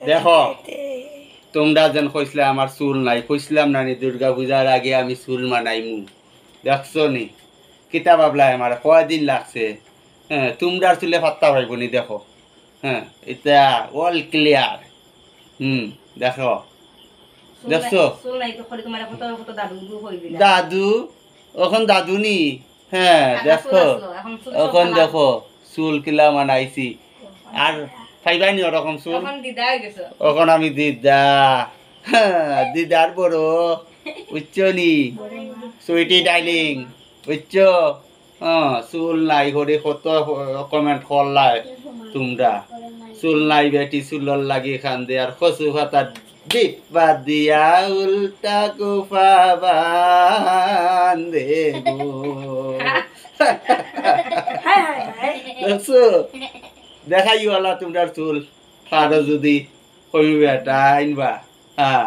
দেখো তোমরা যেন কইসলে আমার চুল নাই, কইসলাম না নি দুর্গা পূজার আগে আমি চুল মানাইমু। দেখছো নি কিতা ভাবলাই আমার কয়দিন লাগছে। হ্যাঁ তোমরা চুলে পাত্তা পাইব নি দেখো। হ্যাঁ এটা অল ক্লিয়ার। দেখো দেখছো দাদু এখন দাদু নি। হ্যাঁ দেখো এখন দেখো চুল কিলা মানাইছি আর ফাইবানি ওরকম চুল এখন আমি দিদা। হ্যাঁ দিদার বড় বুঝছো নি সুইটি ডাইলিং বুঝছো। চুল নাই করে কত কমেন্ট করলাই তোমরা। চুল নাই বেটি চুলর লাগি খান দে আর কচু পাতা ডিপা দিয়া উল্টা কুফা বান্ধে দেখছো দেখাইওয়ালা তোমরা চুল কারো যদি কইবে এটা আইনবা। হ্যাঁ